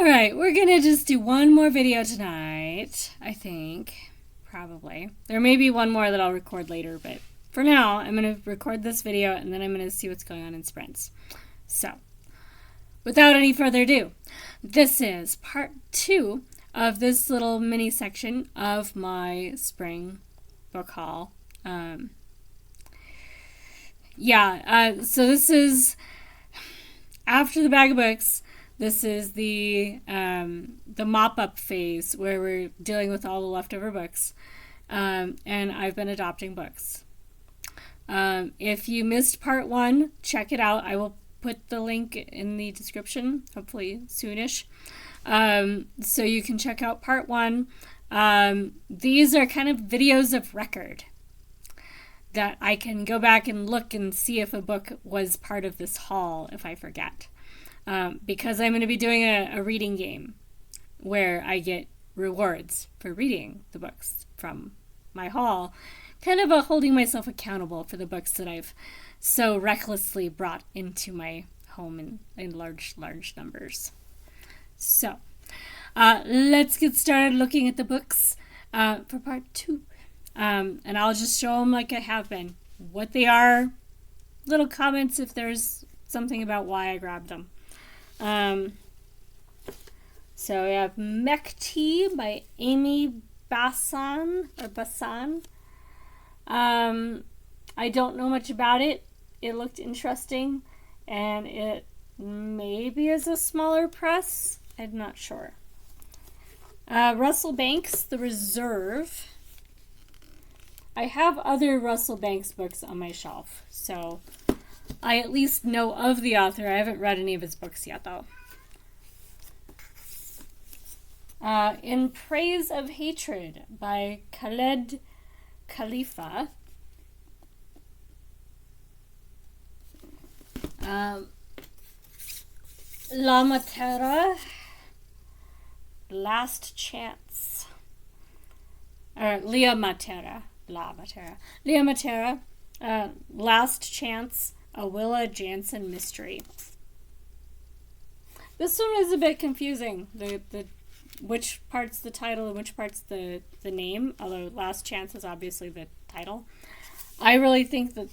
All right, we're going to just do one more video tonight, I think. Probably. There may be one more that I'll record later, but for now, I'm going to record this video and then I'm going to see what's going on in sprints. So, without any further ado, this is part 2 of this little mini section of my spring book haul. So this is after the bag of books. This is the mop-up phase where we're dealing with all the leftover books, and I've been adopting books. If you missed part 1, check it out. I will put the link in the description, hopefully soonish, so you can check out part 1. These are kind of videos of record that I can go back and look and see if a book was part of this haul if I forget. Because I'm going to be doing a reading game where I get rewards for reading the books from my haul, kind of holding myself accountable for the books that I've so recklessly brought into my home in large numbers. So, let's get started looking at the books for part 2. And I'll just show them like I have been, what they are, little comments if there's something about why I grabbed them. So we have Mech Tea by Amy Bassan. I don't know much about it. It looked interesting, and it maybe is a smaller press. I'm not sure. Russell Banks, The Reserve. I have other Russell Banks books on my shelf, so I at least know of the author. I haven't read any of his books yet, though. In Praise of Hatred by Khaled Khalifa. La Matera, Last Chance. Leah Matera. Leah Matera, Last Chance, a Willa Jansen mystery. This one is a bit confusing. The which part's the title and which part's the name, although Last Chance is obviously the title. I really think that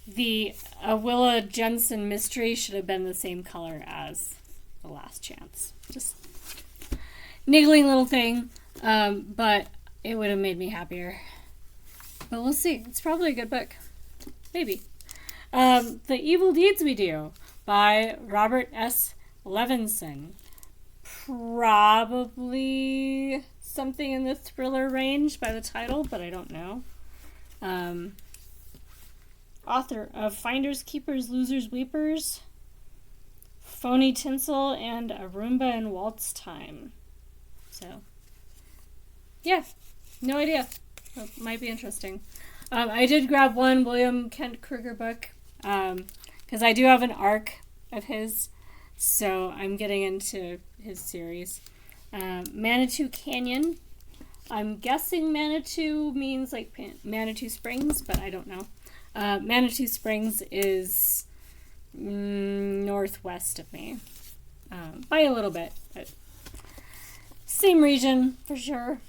the Willa Jansen mystery should have been the same color as the Last Chance. Just niggling little thing, but it would have made me happier. But we'll see. It's probably a good book. Maybe. The Evil Deeds We Do by Robert S. Levinson. Probably something in the thriller range by the title, but I don't know. Author of Finders, Keepers, Losers, Weepers, Phony Tinsel, and A Roomba and Waltz Time. So, yeah, no idea. It might be interesting. I did grab one William Kent Kruger book because I do have an ARC of his, so I'm getting into his series. Manitou Canyon. I'm guessing Manitou means like Manitou Springs, but I don't know. Manitou Springs is northwest of me by a little bit, but same region for sure.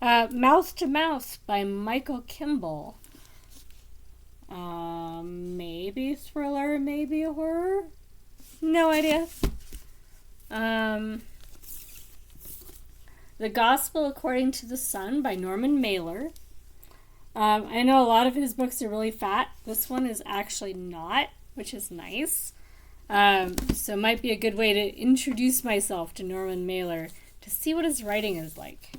Mouth to Mouth by Michael Kimball. Maybe thriller, maybe a horror. No idea. The Gospel According to the Sun by Norman Mailer. I know a lot of his books are really fat. This one is actually not, which is nice. So it might be a good way to introduce myself to Norman Mailer to see what his writing is like.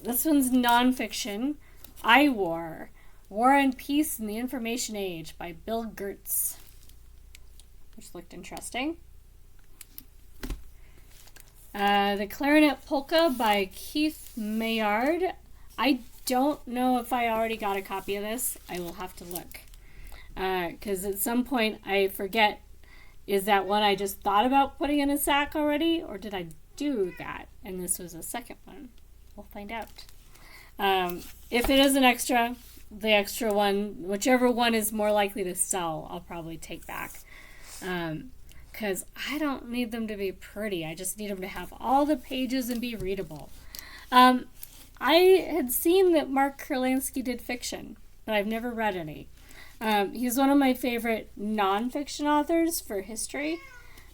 This one's nonfiction. I War and Peace in the Information Age by Bill Gertz, which looked interesting. The Clarinet Polka by Keith Maillard. I don't know if I already got a copy of this. I will have to look. Because at some point I forget, is that one I just thought about putting in a sack already? Or did I do that and this was a second one? We'll find out. If it is an extra, the extra one, whichever one is more likely to sell, I'll probably take back. because I don't need them to be pretty. I just need them to have all the pages and be readable. I had seen that Mark Kurlansky did fiction, but I've never read any. He's one of my favorite nonfiction authors for history.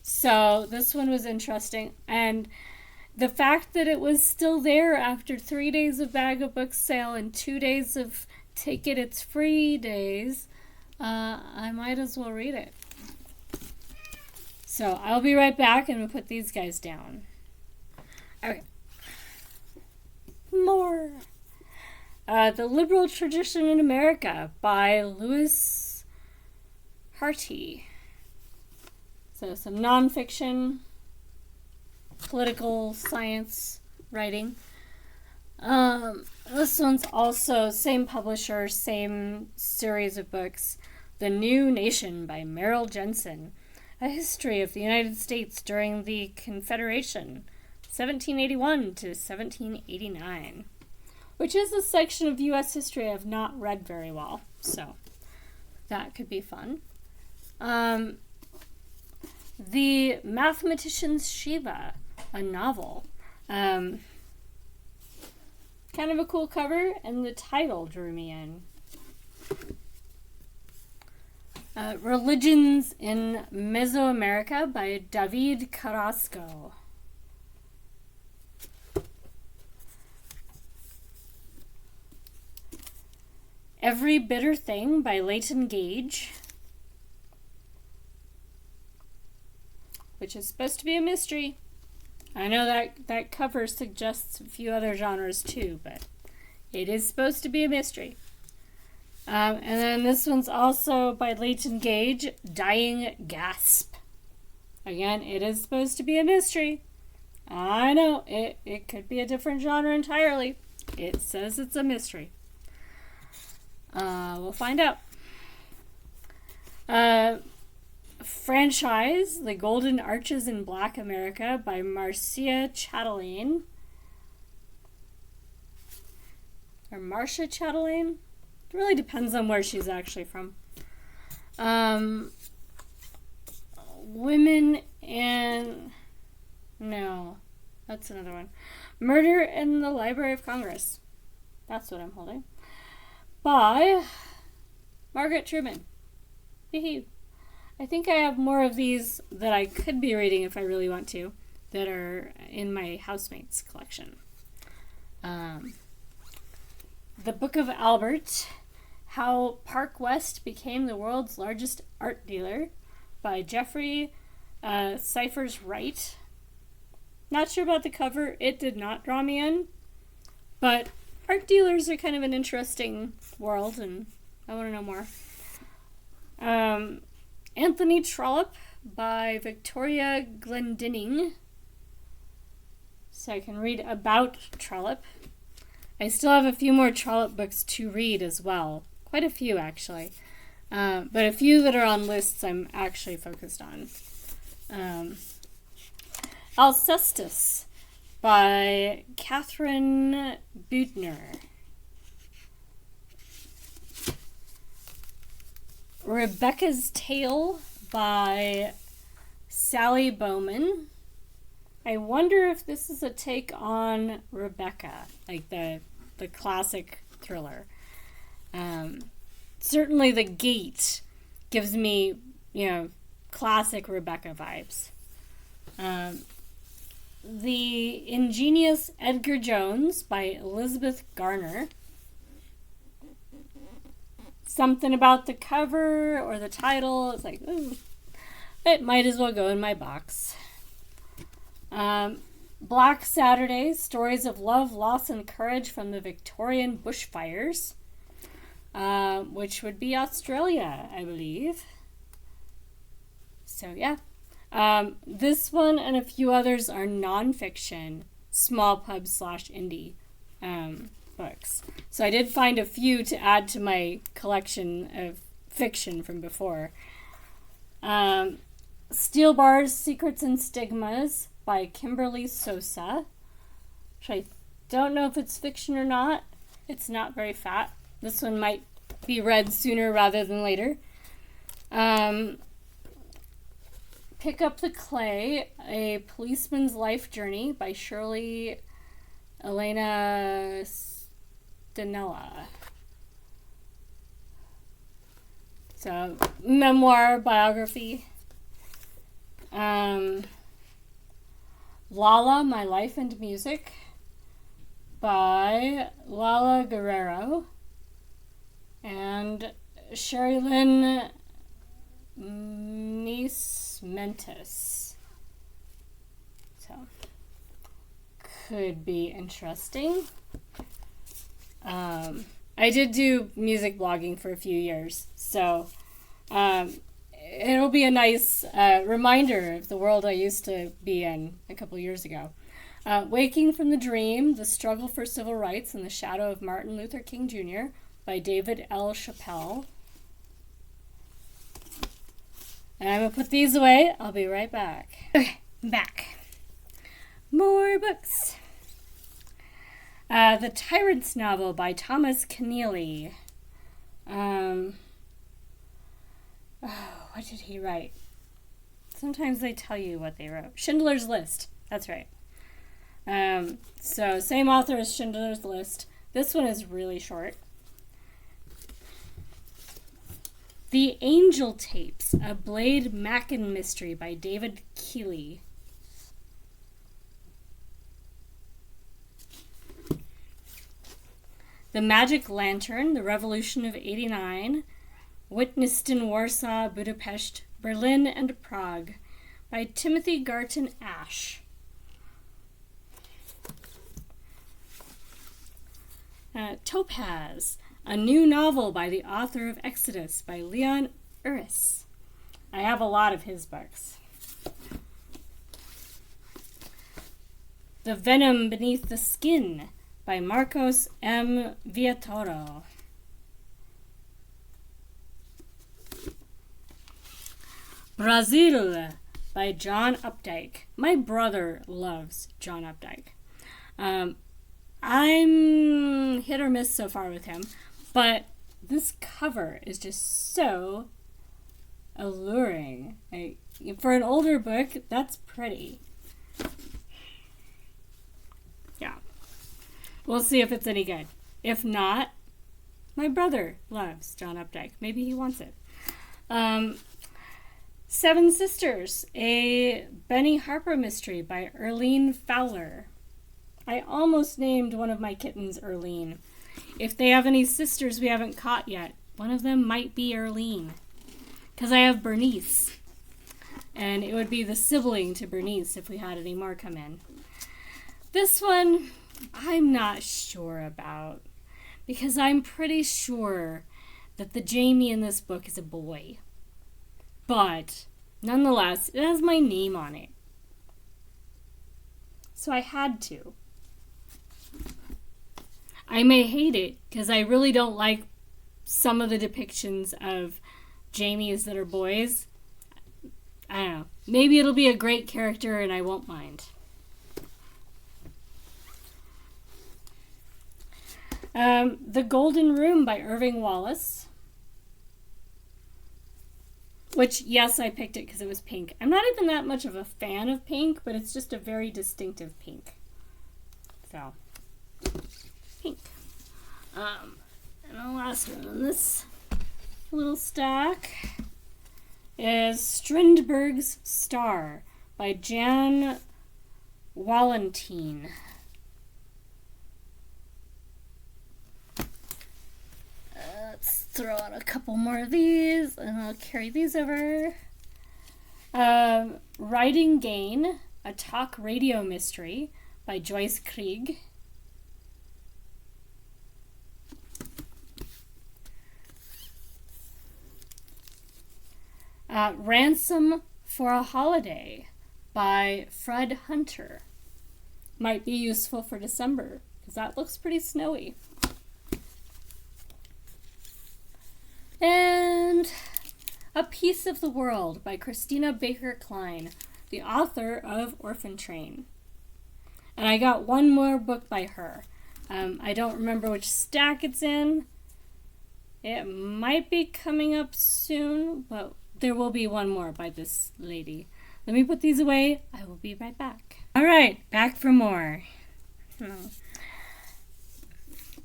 So this one was interesting. And the fact that it was still there after 3 days of Bag of Books sale and 2 days of Take It, It's Free days, I might as well read it. So I'll be right back and we'll put these guys down. Okay. More. The Liberal Tradition in America by Louis Harty. So some nonfiction, political science writing. This one's also same publisher, same series of books. The New Nation by Merrill Jensen. A history of the United States during the Confederation, 1781 to 1789. Which is a section of U.S. history I've not read very well. So that could be fun. The Mathematician's Shiva, a novel. Kind of a cool cover, and the title drew me in. Religions in Mesoamerica by David Carrasco. Every Bitter Thing by Leighton Gage, which is supposed to be a mystery. I know that cover suggests a few other genres too, but it is supposed to be a mystery. And then this one's also by Leighton Gage, Dying Gasp. Again, it is supposed to be a mystery. I know, it could be a different genre entirely. It says it's a mystery. We'll find out. Franchise, The Golden Arches in Black America by Marcia Chatelain. Or Marcia Chatelain? It really depends on where she's actually from. Women and... No, that's another one. Murder in the Library of Congress. That's what I'm holding. By Margaret Truman. I think I have more of these that I could be reading if I really want to, that are in my housemates collection. The Book of Albert, How Park West Became the World's Largest Art Dealer by Jeffrey Cyphers Wright. Not sure about the cover. It did not draw me in, but art dealers are kind of an interesting world, and I want to know more. Anthony Trollope by Victoria Glendinning. So I can read about Trollope. I still have a few more Trollope books to read as well. Quite a few, actually. But a few that are on lists I'm actually focused on. Alcestis by Catherine Büttner. Rebecca's Tale by Sally Bowman. I wonder if this is a take on Rebecca, like the classic thriller. Certainly The Gate gives me, classic Rebecca vibes. The Ingenious Edgar Jones by Elizabeth Garner. Something about the cover or the title, it's like, ooh, it might as well go in my box. Black Saturday, Stories of Love, Loss, and Courage from the Victorian Bushfires, which would be Australia, I believe. So, yeah. This one and a few others are nonfiction, small pub / indie books. So I did find a few to add to my collection of fiction from before. Steel Bars, Secrets and Stigmas by Kimberly Sosa, which I don't know if it's fiction or not. It's not very fat. This one might be read sooner rather than later. Pick Up the Clay, A Policeman's Life Journey by Shirley Elena Stanella. So, memoir, biography. Lala, My Life and Music by Lala Guerrero and Sherilyn Mentis. So, could be interesting. I did do music blogging for a few years, so it'll be a nice reminder of the world I used to be in a couple years ago. Waking from the Dream, The Struggle for Civil Rights in the Shadow of Martin Luther King Jr. by David L. Chappelle. And I'm going to put these away. I'll be right back. Okay, I'm back. More books. The Tyrant's Novel by Thomas Keneally. What did he write? Sometimes they tell you what they wrote. Schindler's List. That's right. So same author as Schindler's List. This one is really short. The Angel Tapes, a Blade Mackin mystery by David Keeley. The Magic Lantern, The Revolution of '89, witnessed in Warsaw, Budapest, Berlin, and Prague by Timothy Garton Ash. Topaz, a new novel by the author of Exodus by Leon Uris. I have a lot of his books. The Venom Beneath the Skin by Marcos M. Villatoro. Brazil by John Updike. My brother loves John Updike. I'm hit or miss so far with him, but this cover is just so alluring. For an older book, that's pretty. Yeah. We'll see if it's any good. If not, my brother loves John Updike. Maybe he wants it. Seven Sisters, a Benny Harper mystery by Erlene Fowler. I almost named one of my kittens Erlene. If they have any sisters we haven't caught yet, one of them might be Erlene. Because I have Bernice. And it would be the sibling to Bernice if we had any more come in. This one, I'm not sure about. Because I'm pretty sure that the Jamie in this book is a boy. But, nonetheless, it has my name on it. So I had to. I may hate it because I really don't like some of the depictions of Jamies that are boys. I don't know. Maybe it'll be a great character and I won't mind. The Golden Room by Irving Wallace. Which, yes, I picked it because it was pink. I'm not even that much of a fan of pink, but it's just a very distinctive pink. So, pink. And the last one in this little stack is Strindberg's Star by Jan Wallentine. Let's throw out a couple more of these and I'll carry these over. Riding Gain, a talk radio mystery by Joyce Krieg. Ransom for a Holiday by Fred Hunter. Might be useful for December because that looks pretty snowy. And A Piece of the World by Christina Baker Klein, the author of Orphan Train. And I got one more book by her. I don't remember which stack it's in. It might be coming up soon, but there will be one more by this lady. let me put these away. I will be right back. All right, back for more.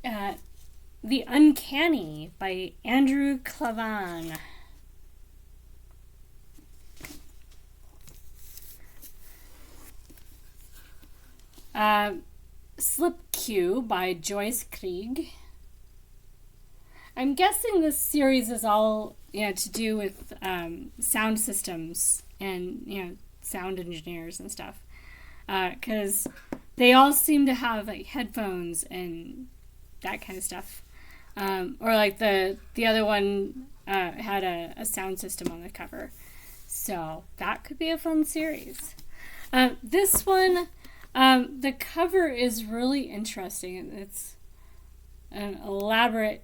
The Uncanny by Andrew Klavan. Slip Q by Joyce Krieg. I'm guessing this series is all to do with sound systems and sound engineers and stuff, because they all seem to have like headphones and that kind of stuff, or like the other one had a sound system on the cover, so that could be a fun series. This one, the cover is really interesting. It's an elaborate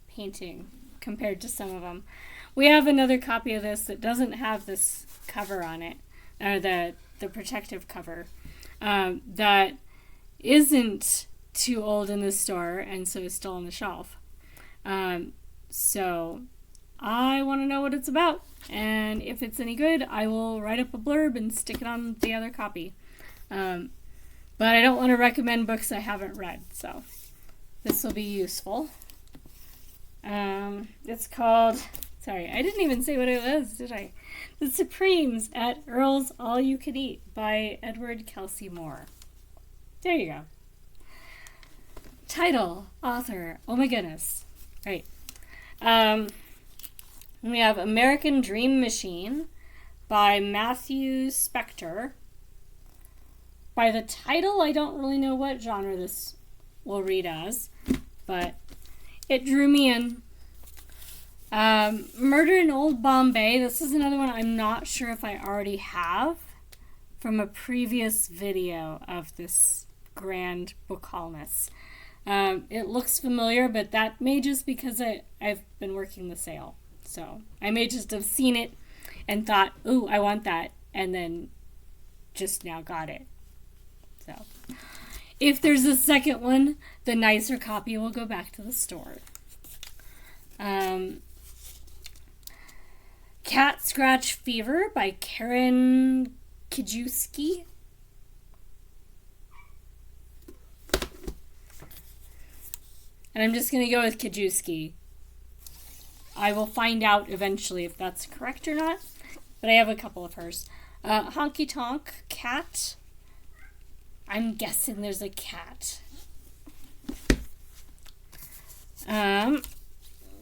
painting compared to some of them. We have another copy of this that doesn't have this cover on it, or the protective cover, that isn't too old in the store and so is still on the shelf. So I want to know what it's about, and if it's any good, I will write up a blurb and stick it on the other copy. But I don't want to recommend books I haven't read, so this will be useful. It's called, sorry, I didn't even say what it was, did I? The Supremes at Earl's All You Can Eat by Edward Kelsey Moore. There you go. Title, author, oh my goodness. Right. We have American Dream Machine by Matthew Spector. By the title, I don't really know what genre this will read as, but it drew me in. Murder in Old Bombay. This is another one I'm not sure if I already have from a previous video of this grand Bookhaulness. It looks familiar, but that may just because I've been working the sale. So I may just have seen it and thought, ooh, I want that, and then just now got it. So if there's a second one, the nicer copy will go back to the store. Cat Scratch Fever by Karen Kijewski. And I'm just going to go with Kijewski. I will find out eventually if that's correct or not, but I have a couple of hers. Honky Tonk Cat. I'm guessing there's a cat.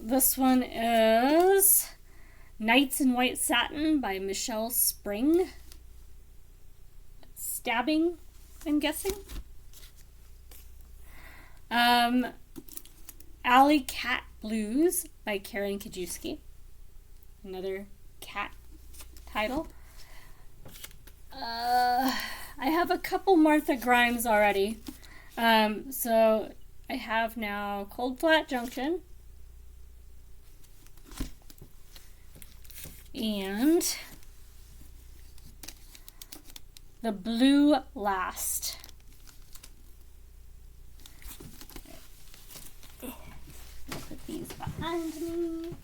This one is Nights in White Satin by Michelle Spring. Stabbing, I'm guessing. Alley Cat Blues by Karen Kijewski. Another cat title. I have a couple Martha Grimes already. So I have now Cold Flat Junction. And The Blue Last. Put these behind me.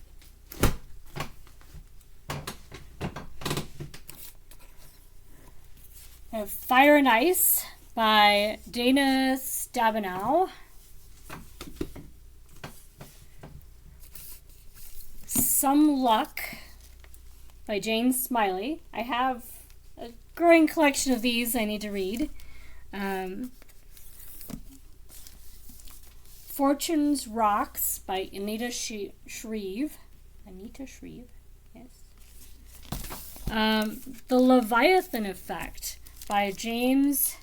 I have Fire and Ice by Dana Stabenow. Some Luck by Jane Smiley. I have a growing collection of these I need to read. Fortune's Rocks by Anita Shreve. Anita Shreve, yes. The Leviathan Effect by James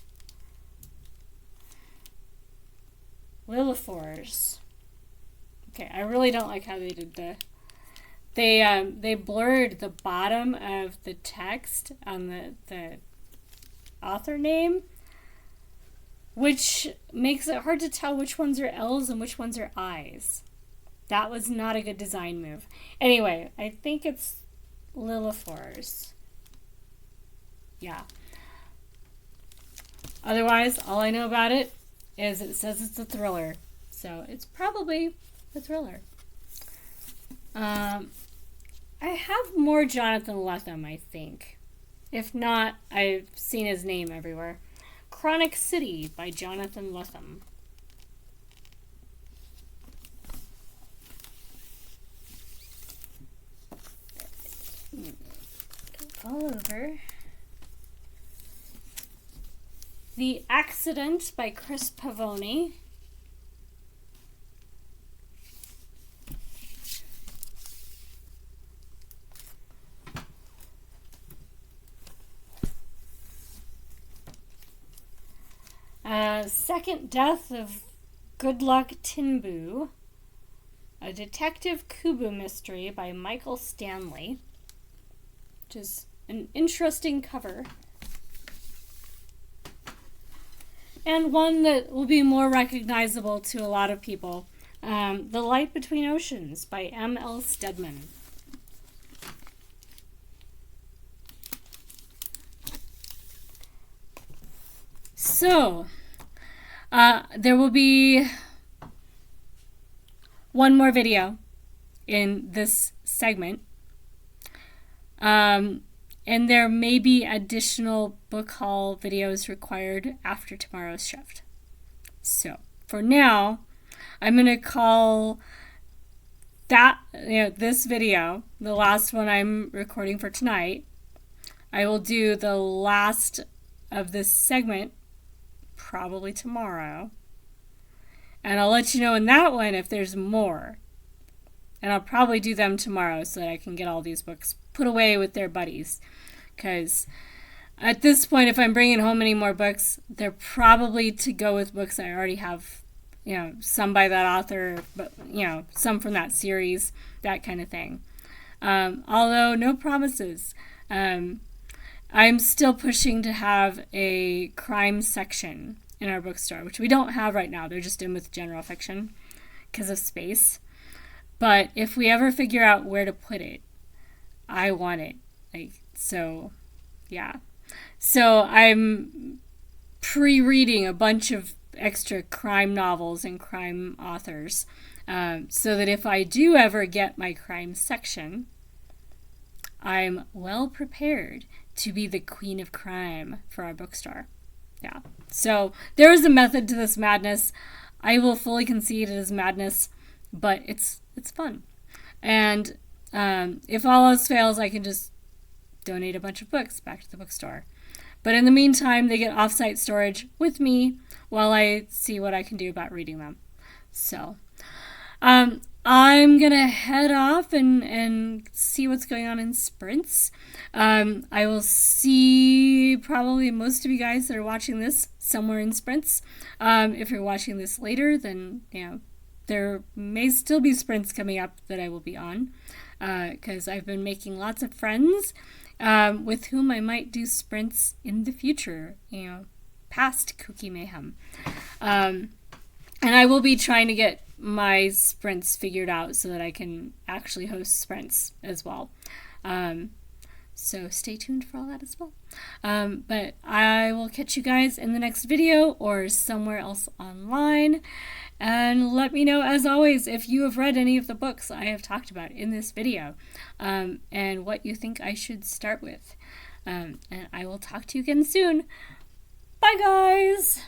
Lillifors. Okay, I really don't like how they did they blurred the bottom of the text on the author name, which makes it hard to tell which ones are L's and which ones are I's. That was not a good design move. Anyway, I think it's Lillifors. Yeah. Otherwise, all I know about it is it says it's a thriller. So it's probably a thriller. I have more Jonathan Lethem, I think. If not, I've seen his name everywhere. Chronic City by Jonathan Lethem. All over. The Accident by Chris Pavoni. Second Death of Good Luck Tinbu. A Detective Kubo mystery by Michael Stanley, which is an interesting cover. And one that will be more recognizable to a lot of people. The Light Between Oceans by M.L. Stedman. So, there will be one more video in this segment. And there may be additional book haul videos required after tomorrow's shift. So, for now, I'm going to call that, this video, the last one I'm recording for tonight. I will do the last of this segment probably tomorrow. And I'll let you know in that one if there's more. And I'll probably do them tomorrow so that I can get all these books put away with their buddies. Because at this point, if I'm bringing home any more books, they're probably to go with books I already have, some by that author, but, some from that series, that kind of thing. Although, no promises. I'm still pushing to have a crime section in our bookstore, which we don't have right now. They're just in with general fiction because of space. But if we ever figure out where to put it, I want it. So I'm pre-reading a bunch of extra crime novels and crime authors, so that if I do ever get my crime section, I'm well prepared to be the queen of crime for our bookstore. Yeah. So there is a method to this madness. I will fully concede it is madness, but it's fun. And if all else fails, I can just donate a bunch of books back to the bookstore. But in the meantime, they get off-site storage with me while I see what I can do about reading them. So I'm going to head off and see what's going on in sprints. I will see probably most of you guys that are watching this somewhere in sprints. If you're watching this later, then, there may still be sprints coming up that I will be on, because I've been making lots of friends with whom I might do sprints in the future, past Cookie Mayhem. And I will be trying to get my sprints figured out so that I can actually host sprints as well. So stay tuned for all that as well. But I will catch you guys in the next video or somewhere else online. And let me know, as always, if you have read any of the books I have talked about in this video, and what you think I should start with. And I will talk to you again soon. Bye, guys!